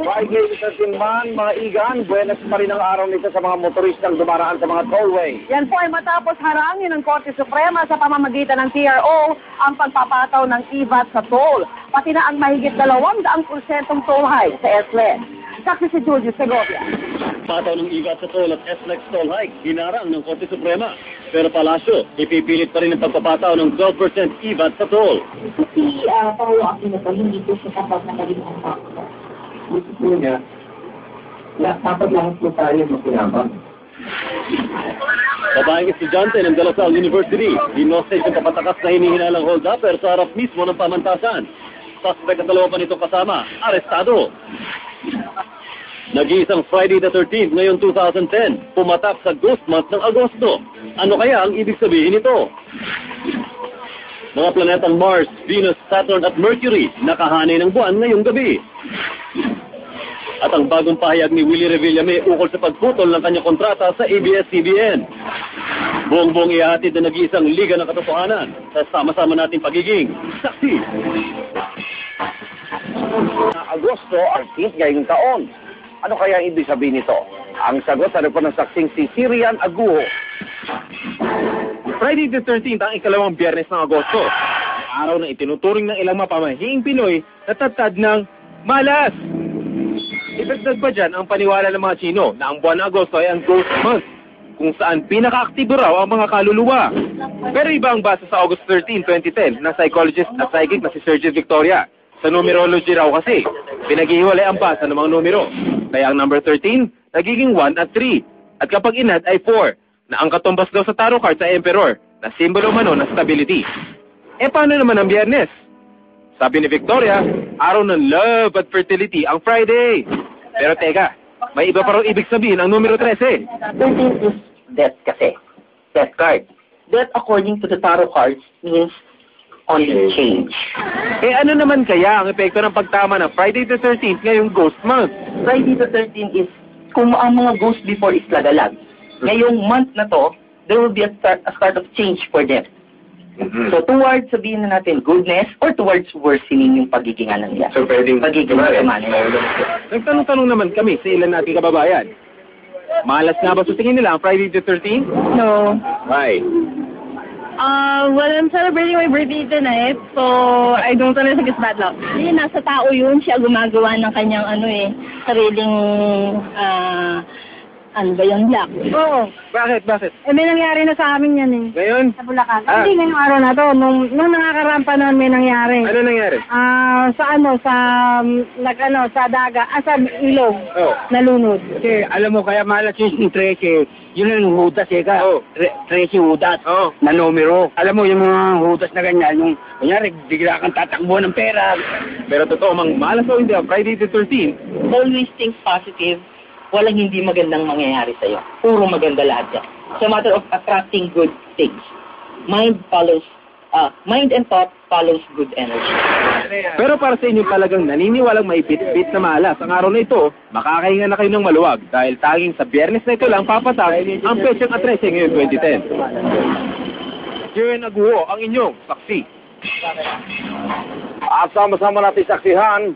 Friday sa Tinman, mga igan, buenas pa rin ang araw nito sa mga motoristang dumaraan sa mga tollway. Yan po ay matapos harangin ng Korte Suprema sa pamamagitan ng TRO ang pagpapataw ng IVAT sa toll, pati na ang mahigit 200% toll hike sa SLEX. Saksi si Julius Segovia. Pataw ng IVAT sa toll at SLEX toll hike, hinarang ng Korte Suprema. Pero Palasyo, ipipilit pa rin ang pagpapataw ng 12% IVAT sa toll. Si Paolo Aquino po, hindi po siya kapag nagaling ang fakta. Gusto po niya, dapat lang po tayo makinabang. Babaeng estudyante ng De La Salle University, dinostage ang kapatakas na hinihinalang hold-upper sa harap mismo ng pamantasan. Suspect at dalawa pa nito kasama, arestado. Nag-iisang Friday the 13th ngayong 2010, pumatak sa ghost month ng Agosto. Ano kaya ang ibig sabihin nito? Mga planetang Mars, Venus, Saturn at Mercury nakahanay ng buwan ngayong gabi. At ang bagong pahayag ni Willie Revillame ukol sa pagputol ng kanyang kontrata sa ABS-CBN. Buong-buong ihahatid na nag-iisang liga ng katotohanan sa sama-sama nating pagiging saksi. Agosto, artist ngayong taon. Ano kaya ang ibig sabihin nito? Ang sagot sa report ng saksing si Sirian Aguho. Friday the 13th ang ikalawang biyernes ng Agosto. Araw na itinuturing ng ilang mapamahing Pinoy na tatad ng malas. Ipagdag pa dyan ang paniwala ng mga Chino na ang buwan ng Agosto ay ang Ghost Month, kung saan pinaka-aktibo raw ang mga kaluluwa. Pero iba ang basa sa August 13, 2010 ng psychologist at psychic na si Sergio Victoria. Sa numerology raw kasi, pinaghihiwalay ang basa ng mga numero. Kaya ang number 13, nagiging 1 at 3. At kapag inad ay 4, na ang katumbas daw sa tarot card sa Emperor, na simbolo mano ng stability. Paano naman ang biyernes? Sabi ni Victoria, araw ng love at fertility ang Friday. Pero teka, may iba pa raw ibig sabihin ang numero 13. 13 is death kasi. Death card. Death according to the tarot cards means only change. Ano naman kaya ang epekto ng pagtama ng Friday the 13th ngayong Ghost Month? Friday the 13th is kung ang mga ghosts before is lagalag. Ngayong month na to, there will be a start of change for them. So towards sabihin na natin goodness or towards worsening yung pagiging nila. So pwedeng pagiging Nagtanong-tanong naman kami sa ilan nating kababayan. Malas nga ba sa tingin nila ang Friday the 13th? No. Why? Well, I'm celebrating my birthday tonight, so I don't really think it's bad luck. Hindi, nasa tao yun. Siya gumagawa ng kanyang sariling, ano ba yun, luck. Oo. Bakit? May nangyari na sa amin yan eh. Ngayon? Sa Bulacan. Hindi ngayong araw na to. Nung nakakarampa noon may nangyari. Ano nangyari? Sa daga, sa ilog. Oh. Nalunod. Kasi alam mo kaya malas yung 13, yun ang hudas Oh. 13 hudas na numero. Alam mo yung mga hudas na ganyan, yung kunyari bigla kang tatakbo ng pera. Pero totoo mang malas o hindi ang Friday the 13th? Always think positive. Walang hindi magandang mangyayari sa'yo. Puro maganda lahat yan. It's a matter of attracting good things. Mind and thought follows good energy. Pero para sa inyo talagang naniniwalang may bit-bit na malas, ang araw na ito, makakahinga na kayo ng maluwag dahil taging sa biyernes na ito lang papatak ang petsang at 13 ngayon 2010. Jaren Aguho, ang inyong saksi. At sama-sama natin saksihan